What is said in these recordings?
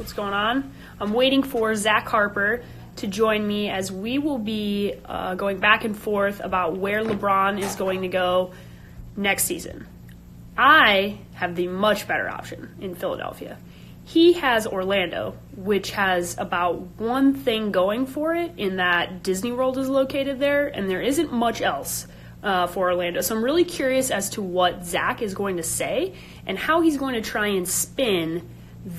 What's going on? I'm waiting for Zach Harper to join me as we will be going back and forth about where LeBron is going to go next season. I have the much better option in Philadelphia. He has Orlando, which has about one thing going for it in that Disney World is located there, and there isn't much else for Orlando. So I'm really curious as to what Zach is going to say and how he's going to try and spin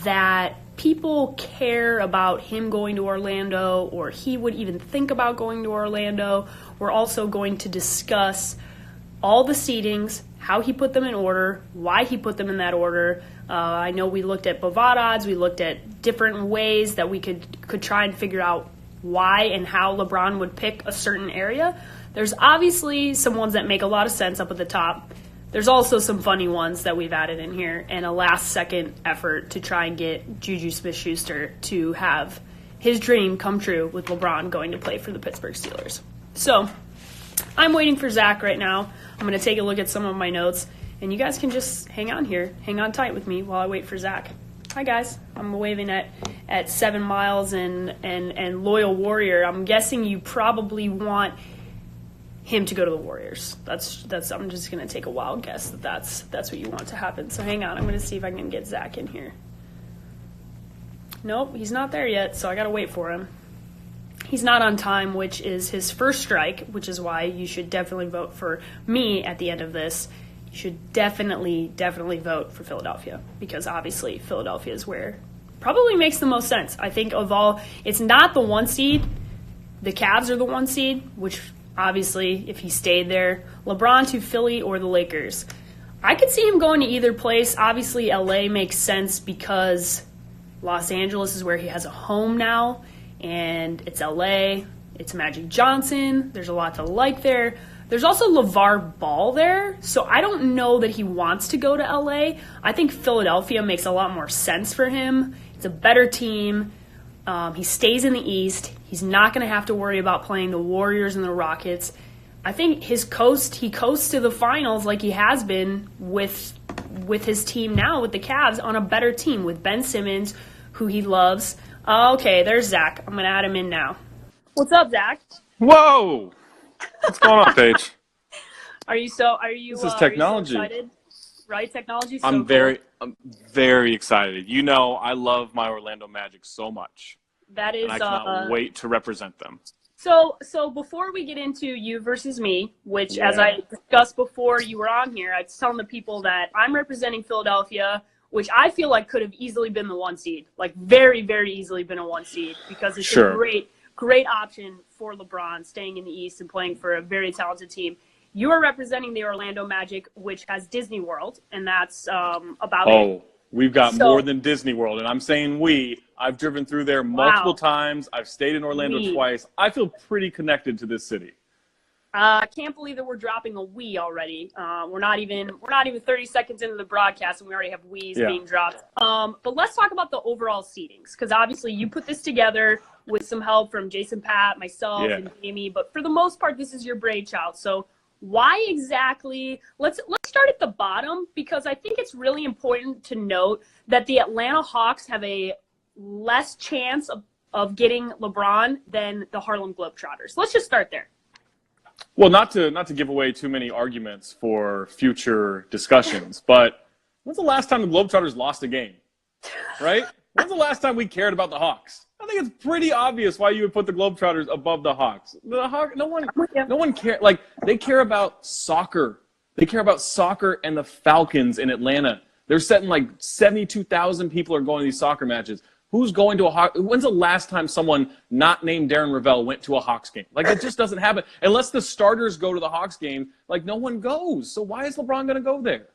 that people care about him going to Orlando or he would even think about going to Orlando. We're also going to discuss all the seedings, how he put them in order, why he put them in that order. I know we looked at Bovada odds, we looked at different ways that we could try and figure out why and how LeBron would pick a certain area. There's obviously some ones that make a lot of sense up at the top. There's also some funny ones that we've added in here and a last-second effort to try and get Juju Smith-Schuster to have his dream come true with LeBron going to play for the Pittsburgh Steelers. So I'm waiting for Zach right now. I'm going to take a look at some of my notes, and you guys can just hang on here. Hang on tight with me while I wait for Zach. Hi, guys. I'm waving at 7 Miles and Loyal Warrior. I'm guessing you probably want him to go to the Warriors. That's. I'm just going to take a wild guess that's what you want to happen. So hang on. I'm going to see if I can get Zach in here. Nope, he's not there yet, so I got to wait for him. He's not on time, which is his first strike, which is why you should definitely vote for me at the end of this. You should definitely vote for Philadelphia because obviously Philadelphia is where probably makes the most sense. I think of all, it's not the 1 seed. The Cavs are the 1 seed, which obviously if he stayed there, LeBron to Philly or the Lakers. I could see him going to either place. Obviously LA makes sense because Los Angeles is where he has a home now. And it's LA, it's Magic Johnson, there's a lot to like there. There's also LeVar Ball there, so I don't know that he wants to go to LA. I think Philadelphia makes a lot more sense for him. It's a better team. He stays in the East. He's not going to have to worry about playing the Warriors and the Rockets. I think he coasts to the finals like he has been with his team now, with the Cavs, on a better team with Ben Simmons, who he loves. Okay, there's Zach. I'm going to add him in now. What's up, Zach? Whoa! What's going on, Paige? This is technology. Are you so excited? Right? Technology's so I'm very excited. You know, I love my Orlando Magic so much. That is, and I cannot wait to represent them. So before we get into you versus me, which as I discussed before you were on here, I was telling the people that I'm representing Philadelphia, which I feel like could have easily been the 1 seed, like very, very easily been a 1 seed because it's a great option for LeBron staying in the East and playing for a very talented team. You are representing the Orlando Magic, which has Disney World, and that's about it. Oh, we've got more than Disney World, and I'm saying we. I've driven through there multiple times. I've stayed in Orlando twice. I feel pretty connected to this city. I can't believe that we're dropping a we already. We're not even 30 seconds into the broadcast and we already have we's being dropped. But let's talk about the overall seedings because obviously you put this together with some help from Jason, Pat, myself, and Jamie. But for the most part, this is your brainchild. So why exactly? Let's start at the bottom because I think it's really important to note that the Atlanta Hawks have a less chance of getting LeBron than the Harlem Globetrotters. Let's just start there. Well, not to give away too many arguments for future discussions, but when's the last time the Globetrotters lost a game? Right? When's the last time we cared about the Hawks? I think it's pretty obvious why you would put the Globetrotters above the Hawks. No one cares. Like, they care about soccer. They care about soccer and the Falcons in Atlanta. They're setting like 72,000 people are going to these soccer matches. Who's going to a Hawks? When's the last time someone not named Darren Ravel went to a Hawks game? Like, it just doesn't happen. Unless the starters go to the Hawks game, like, no one goes. So why is LeBron going to go there?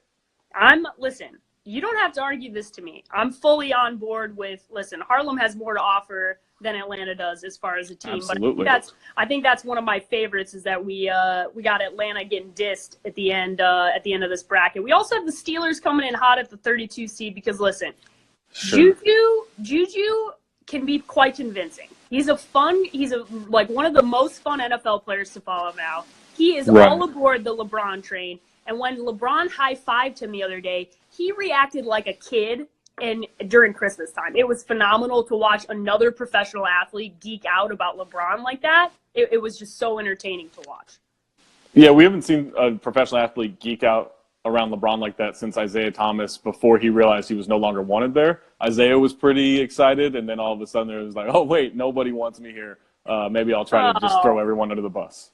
Listen, you don't have to argue this to me. I'm fully on board with, Harlem has more to offer than Atlanta does as far as a team. Absolutely. But I think that's one of my favorites is that we got Atlanta getting dissed at the end of this bracket. We also have the Steelers coming in hot at the 32 seed because, listen, Juju can be quite convinced. He's like one of the most fun NFL players to follow now. He is all aboard the LeBron train. And when LeBron high-fived him the other day, he reacted like a kid and during Christmas time. It was phenomenal to watch another professional athlete geek out about LeBron like that. It was just so entertaining to watch. Yeah, we haven't seen a professional athlete geek out around LeBron like that since Isaiah Thomas before he realized he was no longer wanted there. Isaiah was pretty excited, and then all of a sudden it was like, oh, wait, nobody wants me here. Maybe I'll try to just throw everyone under the bus.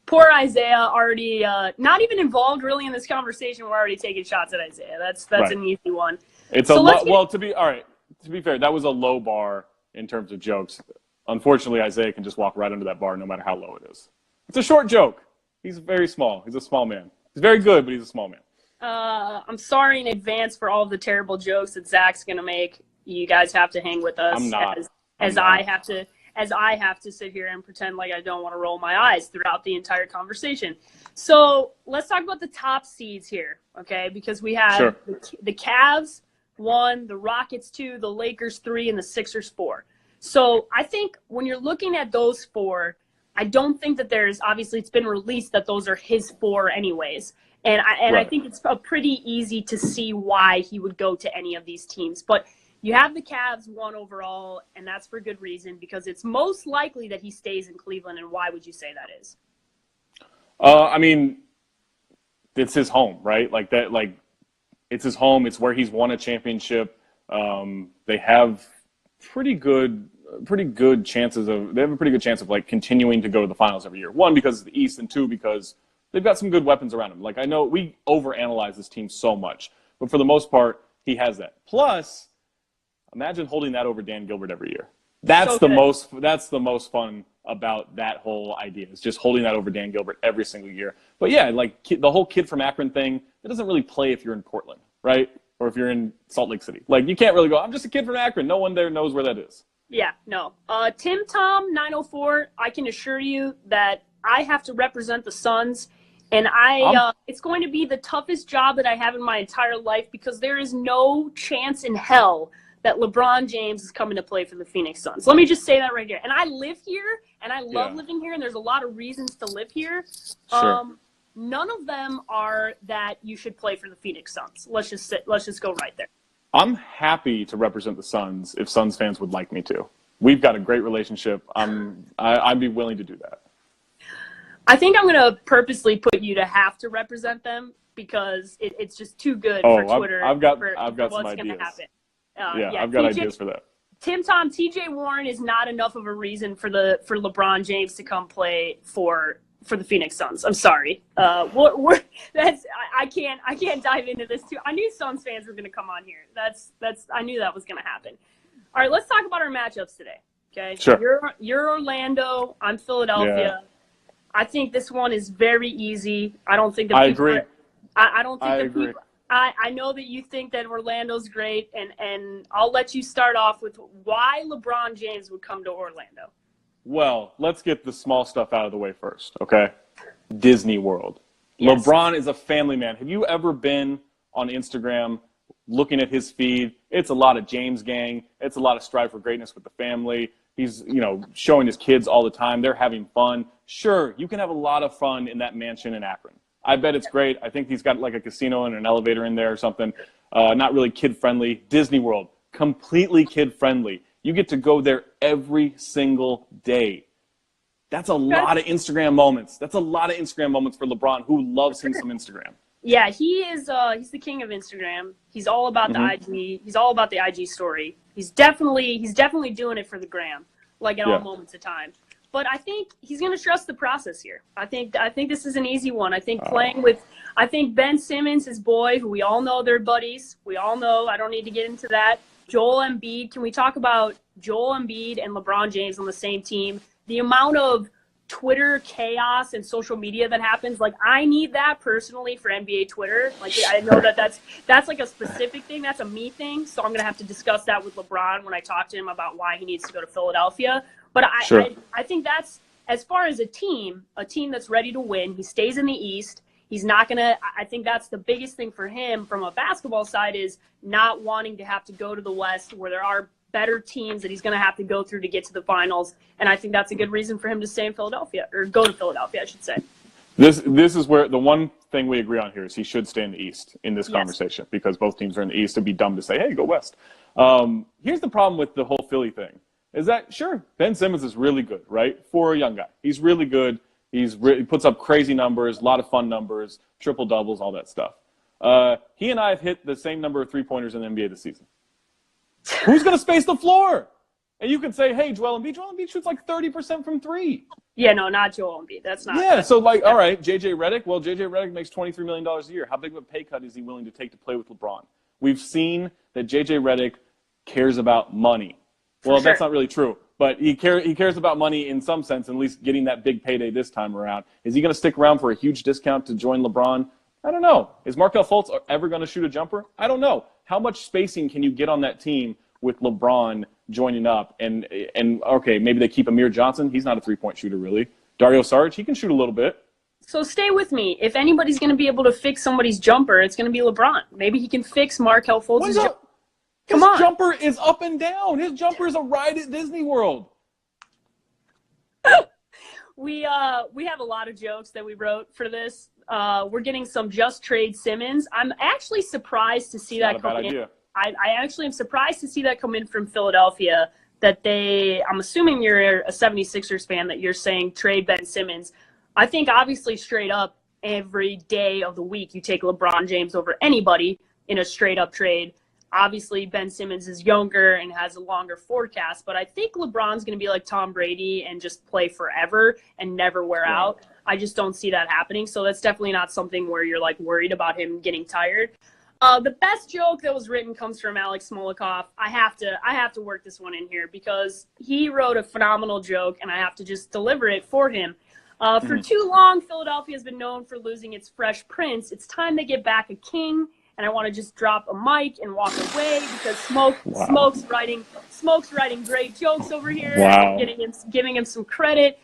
Poor Isaiah, already not even involved really in this conversation. We're already taking shots at Isaiah. That's right. An easy one. It's to be fair, that was a low bar in terms of jokes. Unfortunately, Isaiah can just walk right under that bar no matter how low it is. It's a short joke. He's very small. He's a small man. He's very good, but he's a small man. I'm sorry in advance for all of the terrible jokes that Zach's going to make. You guys have to hang with us. I'm not. I have to sit here and pretend like I don't want to roll my eyes throughout the entire conversation. So let's talk about the top seeds here, okay? Because we have the Cavs 1, the Rockets 2, the Lakers 3, and the Sixers 4. So I think when you're looking at those 4, I don't think that obviously it's been released that those are his 4 anyways. And I think it's pretty easy to see why he would go to any of these teams. But you have the Cavs 1 overall, and that's for good reason because it's most likely that he stays in Cleveland. And why would you say that is? I mean, it's his home, right? Like that, like it's his home. It's where he's won a championship. They have pretty good chances of like continuing to go to the finals every year. 1, because of the East, and 2, because they've got some good weapons around him. Like, I know we overanalyze this team so much, but for the most part, he has that. Plus, imagine holding that over Dan Gilbert every year. That's the most fun about that whole idea, is just holding that over Dan Gilbert every single year. But yeah, like the whole kid from Akron thing, it doesn't really play if you're in Portland, right? Or if you're in Salt Lake City. Like, you can't really go, I'm just a kid from Akron. No one there knows where that is. Yeah, no. Tim Tom 904, I can assure you that I have to represent the Suns, and it's going to be the toughest job that I have in my entire life because there is no chance in hell that LeBron James is coming to play for the Phoenix Suns. Let me just say that right here. And I live here, and I love living here, and there's a lot of reasons to live here. Sure. None of them are that you should play for the Phoenix Suns. Let's just go right there. I'm happy to represent the Suns if Suns fans would like me to. We've got a great relationship. I'd be willing to do that. I think I'm going to purposely put you to have to represent them because it's just too good for Twitter. I've got what's some ideas. Gonna happen. I've got ideas for that. Tim Tom, TJ Warren is not enough of a reason for LeBron James to come play for the Phoenix Suns. I'm sorry. I can't dive into this too. I knew Suns fans were going to come on here. I knew that was going to happen. All right, let's talk about our matchups today. Okay. Sure. You're Orlando. I'm Philadelphia. Yeah. I think this one is very easy. I don't think I agree. I don't think the people. I know that you think that Orlando's great, and I'll let you start off with why LeBron James would come to Orlando. Well, let's get the small stuff out of the way first, okay? Disney World. Yes. LeBron is a family man. Have you ever been on Instagram looking at his feed? It's a lot of James gang. It's a lot of strive for greatness with the family. He's, showing his kids all the time. They're having fun. Sure, you can have a lot of fun in that mansion in Akron. I bet it's great. I think he's got like a casino and an elevator in there or something. Not really kid-friendly. Disney World, completely kid-friendly. You get to go there every single day. That's a lot of Instagram moments. That's a lot of Instagram moments for LeBron, who loves him some Instagram. Yeah, he is. He's the king of Instagram. He's all about the IG. He's all about the IG story. He's definitely doing it for the gram, like at all moments of time. But I think he's going to trust the process here. I think this is an easy one. I think I think Ben Simmons, his boy, who we all know they're buddies. We all know. I don't need to get into that. Joel Embiid. Can we talk about Joel Embiid and LeBron James on the same team? The amount of Twitter chaos and social media that happens, like I need that personally for NBA Twitter. Like I know that's like a specific thing. That's a me thing. So I'm going to have to discuss that with LeBron when I talk to him about why he needs to go to Philadelphia. But I think that's, as far as a team that's ready to win, he stays in the East. He's not going to – I think that's the biggest thing for him from a basketball side is not wanting to have to go to the West where there are better teams that he's going to have to go through to get to the finals. And I think that's a good reason for him to stay in Philadelphia, or go to Philadelphia, I should say. This is where the one thing we agree on here is he should stay in the East in this Yes. conversation because both teams are in the East. It'd be dumb to say, hey, go West. Here's the problem with the whole Philly thing is that, sure, Ben Simmons is really good, right, for a young guy. He's really good. He puts up crazy numbers, a lot of fun numbers, triple-doubles, all that stuff. He and I have hit the same number of three-pointers in the NBA this season. Who's going to space the floor? And you could say, hey, Joel Embiid shoots like 30% from three. Yeah, no, not Joel Embiid. That's not. Yeah, so like, all right, J.J. Redick. Well, J.J. Redick makes $23 million a year. How big of a pay cut is he willing to take to play with LeBron? We've seen that J.J. Redick cares about money. Well, sure. That's not really true, but he cares about money in some sense, at least getting that big payday this time around. Is he going to stick around for a huge discount to join LeBron? I don't know. Is Markelle Fultz ever going to shoot a jumper? I don't know. How much spacing can you get on that team with LeBron joining up? And okay, maybe they keep Amir Johnson. He's not a three-point shooter, really. Dario Saric, he can shoot a little bit. So stay with me. If anybody's going to be able to fix somebody's jumper, it's going to be LeBron. Maybe he can fix Markelle Fultz's jumper. His jumper is up and down. His jumper is a ride at Disney World. We have a lot of jokes that we wrote for this. We're getting some just trade Simmons. I'm actually surprised to see that come in. I actually am surprised to see that come in from Philadelphia. I'm assuming you're a 76ers fan, that you're saying trade Ben Simmons. I think obviously straight up every day of the week you take LeBron James over anybody in a straight up trade. Obviously Ben Simmons is younger and has a longer forecast, but I think LeBron's going to be like Tom Brady and just play forever and never wear out. I just don't see that happening. So that's definitely not something where you're like worried about him getting tired. The best joke that was written comes from Alex Smolikoff. I have to work this one in here because he wrote a phenomenal joke and I have to just deliver it for him. For too long, Philadelphia has been known for losing its fresh prince. It's time they get back a king. And I want to just drop a mic and walk away because Smoke's writing great jokes over here. Wow. Giving him some credit.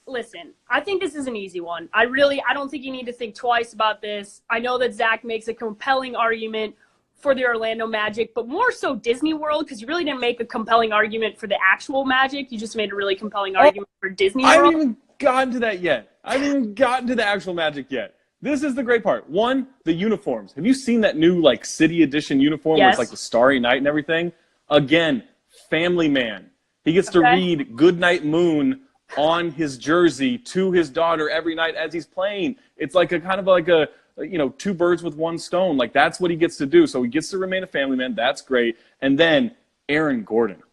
Listen, I think this is an easy one. I don't think you need to think twice about this. I know that Zach makes a compelling argument for the Orlando Magic, but more so Disney World, because you really didn't make a compelling argument for the actual Magic. You just made a really compelling argument for Disney World. I haven't even gotten to that yet. I haven't even gotten to the actual Magic yet. This is the great part. One, the uniforms. Have you seen that new like city edition uniform where it's like the Starry Night and everything? Again, family man. He gets to read Goodnight Moon on his jersey to his daughter every night as he's playing. It's like a kind of like a, two birds with one stone. Like that's what he gets to do. So he gets to remain a family man. That's great. And then Aaron Gordon.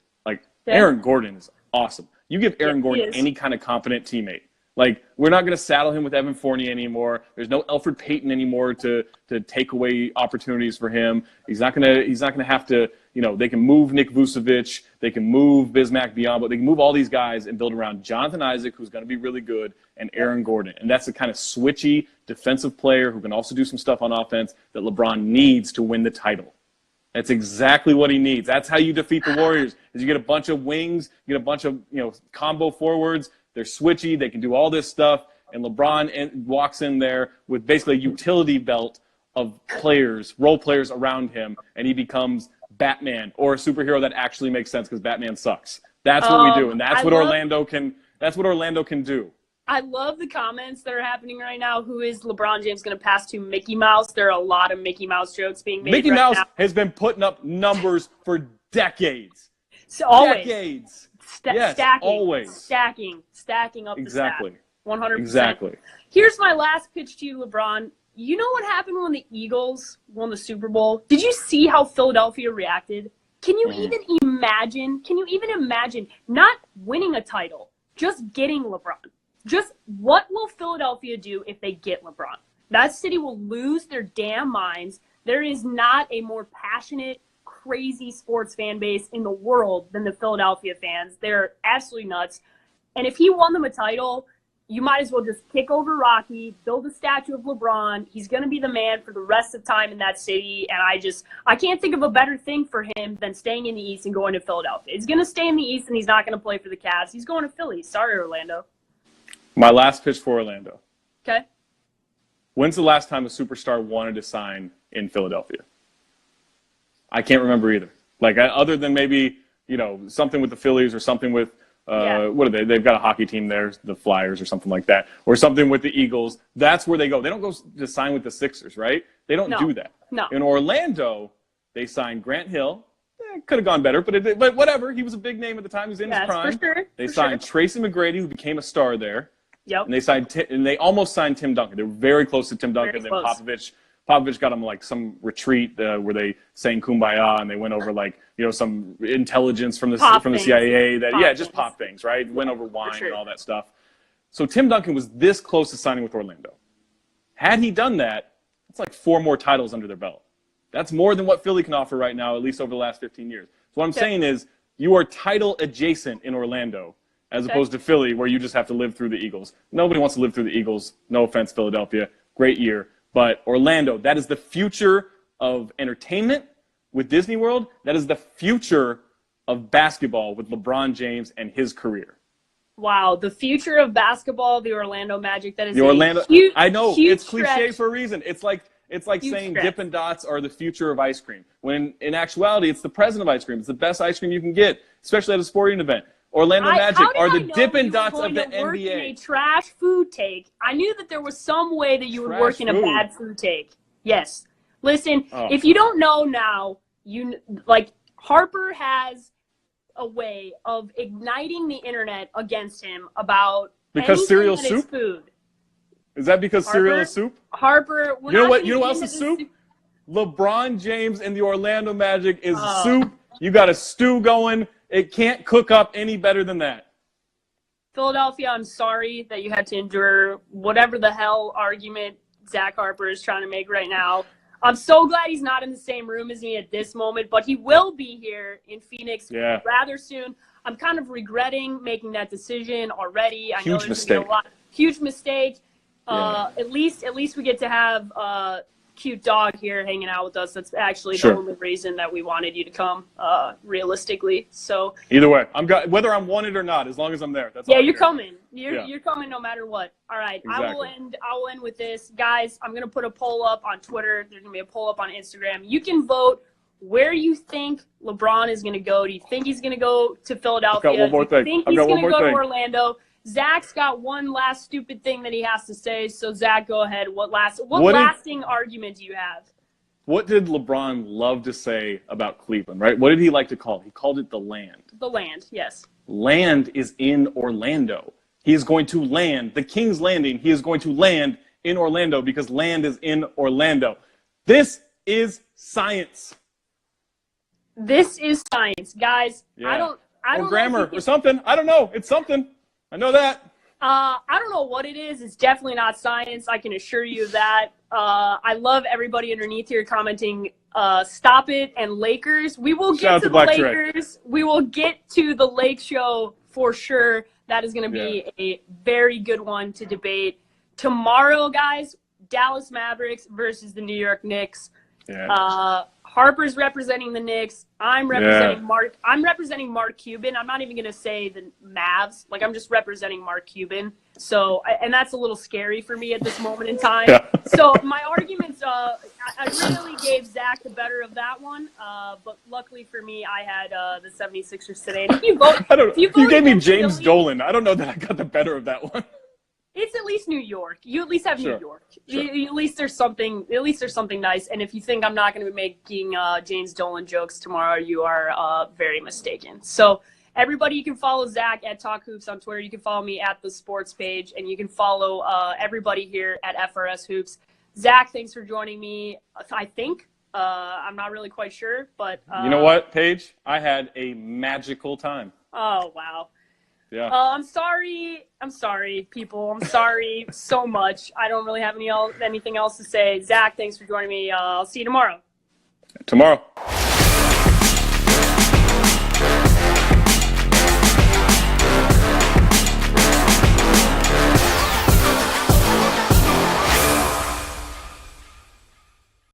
Aaron Gordon is awesome. You give Aaron Gordon any kind of competent teammate. Like, we're not going to saddle him with Evan Fournier anymore. There's no Elfrid Payton anymore to take away opportunities for him. He's not going to have to, they can move Nick Vucevic, they can move Bismack Biyombo, they can move all these guys and build around Jonathan Isaac, who's going to be really good, and Aaron Gordon. And that's the kind of switchy defensive player who can also do some stuff on offense that LeBron needs to win the title. That's exactly what he needs. That's how you defeat the Warriors, is you get a bunch of wings, you get a bunch of, combo forwards. They're switchy. They can do all this stuff. And LeBron walks in there with basically a utility belt of players, role players around him, and he becomes Batman or a superhero that actually makes sense because Batman sucks. That's what we do, and that's what Orlando can do. I love the comments that are happening right now. Who is LeBron James going to pass to? Mickey Mouse? There are a lot of Mickey Mouse jokes being made Mickey right Mouse now. has been putting up numbers for decades. So always. Decades. Yes, stacking up exactly. the stack. 100%. Exactly. Here's my last pitch to you, LeBron. You know what happened when the Eagles won the Super Bowl? Did you see how Philadelphia reacted? Can you even imagine? Not winning a title, just getting LeBron? Just what will Philadelphia do if they get LeBron? That city will lose their damn minds. There is not a more passionate, crazy sports fan base in the world than the Philadelphia fans. They're absolutely nuts. And if he won them a title, you might as well just kick over Rocky, build a statue of LeBron. He's going to be the man for the rest of the time in that city. And I can't think of a better thing for him than staying in the East and going to Philadelphia. He's going to stay in the East and he's not going to play for the Cavs. He's going to Philly. Sorry, Orlando. My last pitch for Orlando. Okay. When's the last time a superstar wanted to sign in Philadelphia? I can't remember either. Like, other than maybe, something with the Phillies or something with What are they? They've got a hockey team there, the Flyers or something like that, or something with the Eagles. That's where they go. They don't go to sign with the Sixers, right? They don't do that. No. In Orlando, they signed Grant Hill. Could have gone better, but whatever. He was a big name at the time. He was in his prime. For sure. They signed Tracy McGrady, who became a star there. Yep. And they almost signed Tim Duncan. They were very close to Tim Duncan. Then Popovich got him like some retreat where they sang Kumbaya and they went over like some intelligence from the CIA that pop things, right? Went over wine and all that stuff. So Tim Duncan was this close to signing with Orlando. Had he done that, it's like 4 more titles under their belt. That's more than what Philly can offer right now, at least over the last 15 years. So what I'm saying is you are title adjacent in Orlando as opposed to Philly where you just have to live through the Eagles. Nobody wants to live through the Eagles. No offense, Philadelphia. Great year. But Orlando, that is the future of entertainment with Disney World. That is the future of basketball with LeBron James and his career. Wow, the future of basketball, the Orlando Magic. That is huge, I know it's cliche stretch. For a reason. It's like saying Dippin' Dots are the future of ice cream. When in actuality, it's the present of ice cream. It's the best ice cream you can get, especially at a sporting event. Orlando Magic are the Dippin' Dots of the NBA. In a trash food take. I knew that there was some way that you would work in a bad food take. Yes. Listen, if you don't know now, Harper has a way of igniting the internet against him about cereal soup. Food. Is that because cereal is soup? Harper, you know what else is soup? LeBron James and the Orlando Magic is soup. You got a stew going. It can't cook up any better than that. Philadelphia, I'm sorry that you had to endure whatever the hell argument Zach Harper is trying to make right now. I'm so glad he's not in the same room as me at this moment, but he will be here in Phoenix rather soon. I'm kind of regretting making that decision already. I know there's going to be a lot. Huge mistake. At least we get to have cute dog here hanging out with us. That's actually the only reason that we wanted you to come, realistically. So either way, whether I'm wanted or not, as long as I'm there. That's you're coming. You're coming no matter what. All right, exactly. I will end with this, guys. I'm gonna put a poll up on Twitter. There's gonna be a poll up on Instagram. You can vote where you think LeBron is gonna go. Do you think he's gonna go to Philadelphia? I've got one more thing. Do you think he's gonna go to Orlando? Zach's got one last stupid thing that he has to say. So, Zach, go ahead. What lasting argument do you have? What did LeBron love to say about Cleveland, right? What did he like to call it? He called it the land. The land, yes. Land is in Orlando. He is going to land. The King's Landing, he is going to land in Orlando because land is in Orlando. This is science. This is science, guys. Yeah. I don't grammar or something. I don't know. It's something. I know that. I don't know what it is. It's definitely not science. I can assure you of that. I love everybody underneath here commenting, stop it, and Lakers. We will get to the Lakers. We will get to the Lake Show for sure. That is going to be a very good one to debate. Tomorrow, guys, Dallas Mavericks versus the New York Knicks. Yeah. Harper's representing the Knicks. I'm representing Mark Cuban. I'm not even going to say the Mavs. I'm just representing Mark Cuban. So, and that's a little scary for me at this moment in time. Yeah. So my arguments, I really gave Zach the better of that one. But luckily for me, I had the 76ers today. And you gave me James Dolan. I don't know that I got the better of that one. It's at least New York. You at least have New York. Sure. At least there's something. At least there's something nice. And if you think I'm not going to be making James Dolan jokes tomorrow, you are very mistaken. So everybody, you can follow Zach at Talk Hoops on Twitter. You can follow me at the Sports Page, and you can follow everybody here at FRS Hoops. Zach, thanks for joining me. I think I'm not really quite sure, but you know what, Paige? I had a magical time. Oh wow. Yeah. I'm sorry, people. I'm sorry so much. I don't really have anything else to say. Zach, thanks for joining me. I'll see you tomorrow. Tomorrow.